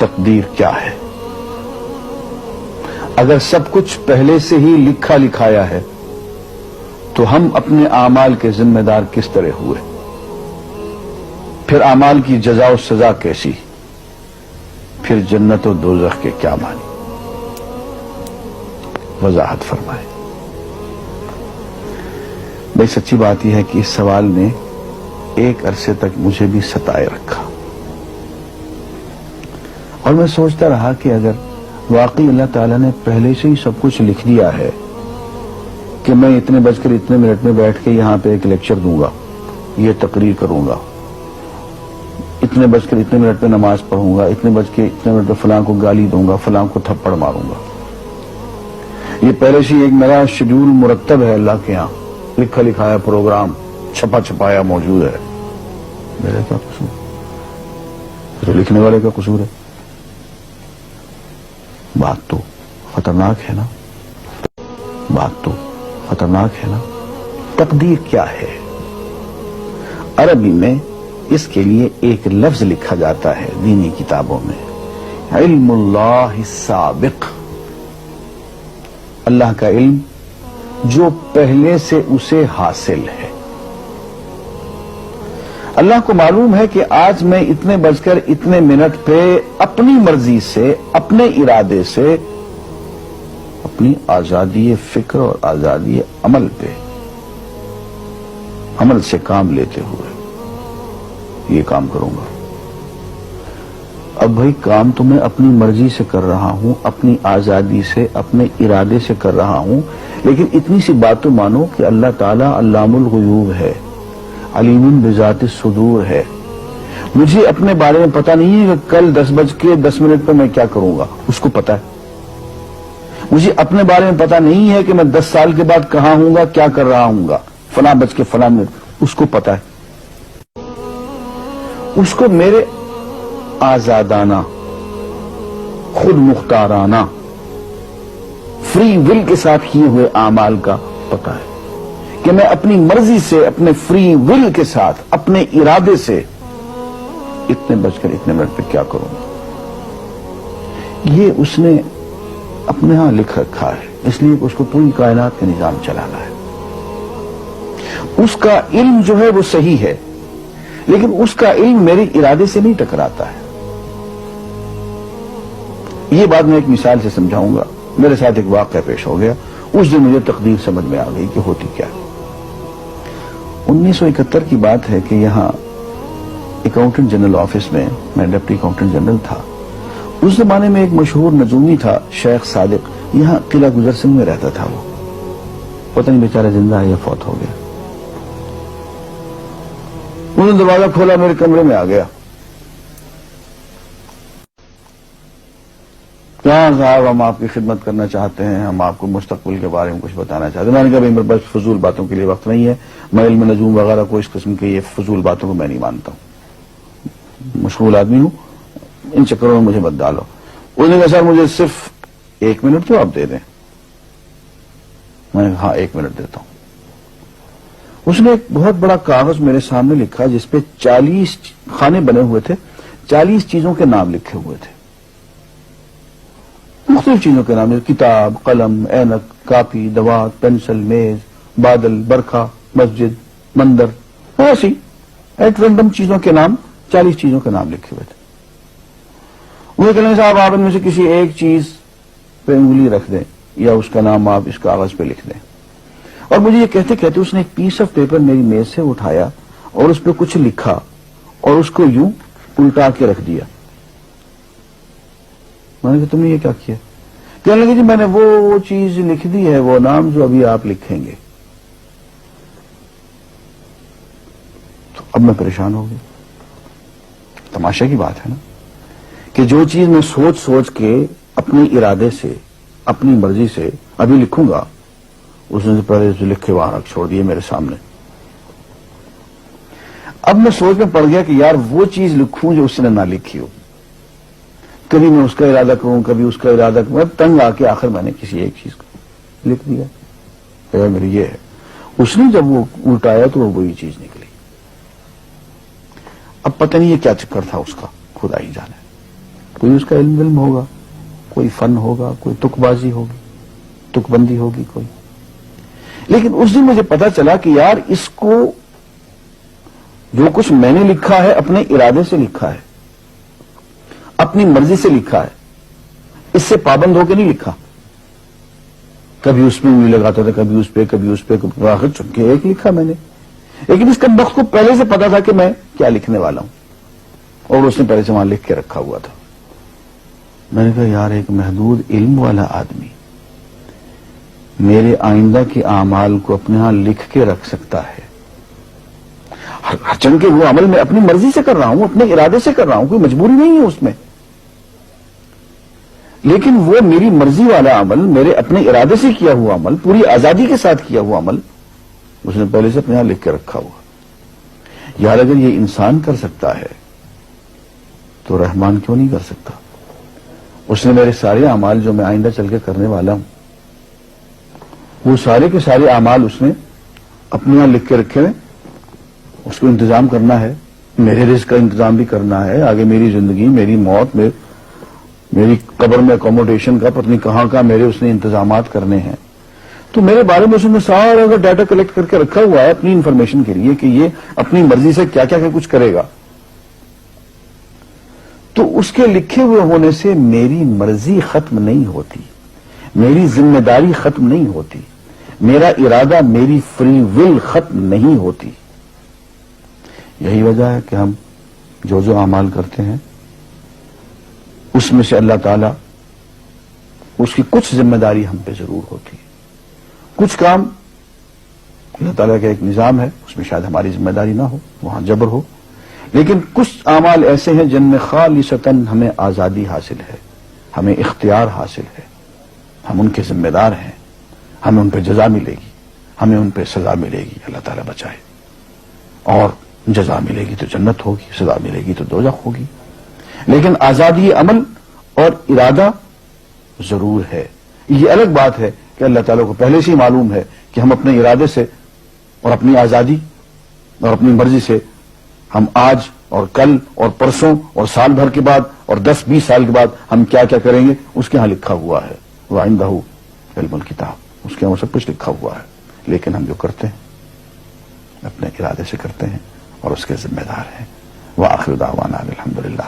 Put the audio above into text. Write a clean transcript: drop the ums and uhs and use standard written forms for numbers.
تقدیر کیا ہے؟ اگر سب کچھ پہلے سے ہی لکھا لکھایا ہے تو ہم اپنے اعمال کے ذمہ دار کس طرح ہوئے؟ پھر اعمال کی جزا و سزا کیسی؟ پھر جنت و دوزخ کے کیا معنی؟ وضاحت فرمائے۔ بھئی سچی بات یہ ہے کہ اس سوال نے ایک عرصے تک مجھے بھی ستائے رکھا، اور میں سوچتا رہا کہ اگر واقعی اللہ تعالیٰ نے پہلے سے ہی سب کچھ لکھ دیا ہے کہ میں اتنے بج کر اتنے منٹ میں بیٹھ کے یہاں پہ ایک لیکچر دوں گا، یہ تقریر کروں گا، اتنے بج کر اتنے منٹ میں نماز پڑھوں گا، اتنے بج کے اتنے منٹ میں فلاں کو گالی دوں گا، فلاں کو تھپڑ ماروں گا، یہ پہلے سے ایک میرا شیڈول مرتب ہے اللہ کے ہاں، لکھا لکھایا پروگرام چھپا چھپایا موجود ہے، میرا کیا قصور؟ تو لکھنے والے کا قصور ہے؟ بات تو خطرناک ہے نا، بات تو خطرناک ہے نا۔ تقدیر کیا ہے؟ عربی میں اس کے لیے ایک لفظ لکھا جاتا ہے دینی کتابوں میں، علم اللہ السابق، اللہ کا علم جو پہلے سے اسے حاصل ہے۔ اللہ کو معلوم ہے کہ آج میں اتنے بج کر اتنے منٹ پہ اپنی مرضی سے، اپنے ارادے سے، اپنی آزادی فکر اور آزادی عمل پہ، عمل سے کام لیتے ہوئے یہ کام کروں گا۔ اب بھائی کام تو میں اپنی مرضی سے کر رہا ہوں، اپنی آزادی سے، اپنے ارادے سے کر رہا ہوں، لیکن اتنی سی بات تو مانو کہ اللہ تعالیٰ علام الغیوب ہے، علیم بذات الصدور ہے۔ مجھے اپنے بارے میں پتہ نہیں ہے کہ کل 10:10 پہ میں کیا کروں گا، اس کو پتا ہے۔ مجھے اپنے بارے میں پتہ نہیں ہے کہ میں 10 سال کے بعد کہاں ہوں گا، کیا کر رہا ہوں گا، فلاں بج کے فلاں منٹ، اس کو پتا ہے۔ اس کو میرے آزادانہ، خود مختارانہ، فری ول کے ساتھ کیے ہوئے اعمال کا پتا ہے کہ میں اپنی مرضی سے، اپنے فری ول کے ساتھ، اپنے ارادے سے اتنے بج کر اتنے منٹ پہ کیا کروں گا۔ یہ اس نے اپنے ہاں لکھ رکھا ہے، اس لیے اس کو پوری کائنات کا نظام چلانا ہے۔ اس کا علم جو ہے وہ صحیح ہے، لیکن اس کا علم میرے ارادے سے نہیں ٹکراتا ہے۔ یہ بات میں ایک مثال سے سمجھاؤں گا۔ میرے ساتھ ایک واقعہ پیش ہو گیا، اس دن مجھے تقدیر سمجھ میں آ گئی کہ ہوتی کیا ہے۔ 1971 کی بات ہے کہ یہاں اکاؤنٹنٹ جنرل آفس میں میں ڈپٹی اکاؤنٹنٹ جنرل تھا۔ اس زمانے میں ایک مشہور نجومی تھا شیخ صادق، یہاں قلعہ گزر سنگھ میں رہتا تھا۔ وہ پتہ نہیں بیچارہ زندہ ہے یا فوت ہو گیا۔ انہوں نے دروازہ کھولا، میرے کمرے میں آ گیا۔ کیا صاحب، ہم آپ کی خدمت کرنا چاہتے ہیں، ہم آپ کو مستقبل کے بارے میں کچھ بتانا چاہتے ہیں۔ میں نے کہا میرے پاس فضول باتوں کے لیے وقت نہیں ہے، میں علم نجوم وغیرہ کو، اس قسم کے یہ فضول باتوں کو میں نہیں مانتا ہوں، مشغول آدمی ہوں، ان چکروں میں مجھے مت ڈالو۔ انہوں نے کہا سر مجھے صرف 1 منٹ تو آپ دے دیں۔ میں نے کہا ہاں 1 منٹ دیتا ہوں۔ اس نے ایک بہت بڑا کاغذ میرے سامنے لکھا جس پہ 40 خانے بنے ہوئے تھے، 40 چیزوں کے نام لکھے ہوئے تھے، مختلف چیزوں کے نام، کتاب، قلم، اینک، کاپی، دوات، پینسل، میز، بادل، برکھا، مسجد، مندر، ایسی ایٹ رینڈم چیزوں کے نام، 40 چیزوں کے نام لکھے ہوئے تھے۔ وہ کہنے صاحب آپ ان میں سے کسی ایک چیز پہ انگلی رکھ دیں یا اس کا نام آپ اس کاغذ پہ لکھ دیں۔ اور مجھے یہ کہتے کہتے اس نے ایک پیس آف پیپر میری میز سے اٹھایا اور اس پہ کچھ لکھا اور اس کو یوں الٹا کے رکھ دیا۔ میں نے کہا تم نے یہ کیا کیا؟ کہنے لگے جی میں نے وہ چیز لکھ دی ہے، وہ نام جو ابھی آپ لکھیں گے۔ تو اب میں پریشان ہو گیا۔ تماشا کی بات ہے نا کہ جو چیز میں سوچ سوچ کے اپنے ارادے سے، اپنی مرضی سے ابھی لکھوں گا، اس نے پہلے جو لکھے وہاں رکھ چھوڑ دیے میرے سامنے۔ اب میں سوچ میں پڑ گیا کہ یار وہ چیز لکھوں جو اس نے نہ لکھی ہو، کبھی میں اس کا ارادہ کروں، کبھی اس کا ارادہ کروں، میں تنگ آ کے آخر میں نے کسی ایک چیز کو لکھ دیا، میری یہ ہے۔ اس نے جب وہ الٹایا تو وہ وہی چیز نکلی۔ اب پتہ نہیں یہ کیا چکر تھا اس کا، خدا ہی جانے۔ کوئی اس کا علم ہوگا، کوئی فن ہوگا، کوئی تک بازی ہوگی، تک بندی ہوگی کوئی. لیکن اس دن مجھے پتا چلا کہ یار اس کو جو کچھ میں نے لکھا ہے اپنے ارادے سے لکھا ہے، اپنی مرضی سے لکھا ہے، اس سے پابند ہو کے نہیں لکھا. کبھی اس میں انگلی لگاتا تھا، کبھی اس پہ آخر چن کے ایک لکھا میں نے. لیکن اس کمبخت کو پہلے سے پتا تھا کہ میں کیا لکھنے والا ہوں، اور اس نے پہلے سے وہاں لکھ کے رکھا ہوا تھا. میں نے کہا یار ایک محدود علم والا آدمی میرے آئندہ کے اعمال کو اپنے ہاں لکھ کے رکھ سکتا ہے. چن کے وہ عمل میں اپنی مرضی سے کر رہا ہوں، اپنے ارادے سے کر رہا ہوں، کوئی مجبوری نہیں ہے اس میں. لیکن وہ میری مرضی والا عمل، میرے اپنے ارادے سے کیا ہوا عمل، پوری آزادی کے ساتھ کیا ہوا عمل، اس نے پہلے سے اپنے یہاں لکھ کے رکھا ہوا. یار اگر یہ انسان کر سکتا ہے تو رحمان کیوں نہیں کر سکتا؟ اس نے میرے سارے اعمال جو میں آئندہ چل کے کرنے والا ہوں، وہ سارے کے سارے اعمال اس نے اپنے یہاں لکھ کے رکھے ہیں. اس کو انتظام کرنا ہے، میرے رزق کا انتظام بھی کرنا ہے، آگے میری زندگی، میری موت میں، میری قبر میں اکوموڈیشن کا پتہ نہیں کہاں کا میرے اس نے انتظامات کرنے ہیں. تو میرے بارے میں اس نے سارا کا ڈیٹا کلیکٹ کر کے رکھا ہوا ہے اپنی انفارمیشن کے لیے کہ یہ اپنی مرضی سے کیا کیا کچھ کرے گا. تو اس کے لکھے ہوئے ہونے سے میری مرضی ختم نہیں ہوتی، میری ذمہ داری ختم نہیں ہوتی، میرا ارادہ، میری فری ول ختم نہیں ہوتی. یہی وجہ ہے کہ ہم جو اعمال کرتے ہیں اس میں سے اللہ تعالیٰ اس کی کچھ ذمہ داری ہم پہ ضرور ہوتی ہے. کچھ کام اللہ تعالیٰ کا ایک نظام ہے، اس میں شاید ہماری ذمہ داری نہ ہو، وہاں جبر ہو. لیکن کچھ اعمال ایسے ہیں جن میں خالصتاً ہمیں آزادی حاصل ہے، ہمیں اختیار حاصل ہے، ہم ان کے ذمہ دار ہیں، ہمیں ان پہ جزا ملے گی، ہمیں ان پہ سزا ملے گی، اللہ تعالیٰ بچائے. اور جزا ملے گی تو جنت ہوگی، سزا ملے گی تو دوزخ ہوگی. لیکن آزادی عمل اور ارادہ ضرور ہے. یہ الگ بات ہے کہ اللہ تعالیٰ کو پہلے سے ہی معلوم ہے کہ ہم اپنے ارادے سے اور اپنی آزادی اور اپنی مرضی سے ہم آج اور کل اور پرسوں اور سال بھر کے بعد اور 10-20 سال کے بعد ہم کیا کیا کریں گے اس کے ہاں لکھا ہوا ہے. وَعِندَهُ عِلْمُ الْكِتَابِ، اس کے ہاں سب کچھ لکھا ہوا ہے. لیکن ہم جو کرتے ہیں اپنے ارادے سے کرتے ہیں اور اس کے ذمہ دار ہیں. وآخر دعوانا الحمدللہ.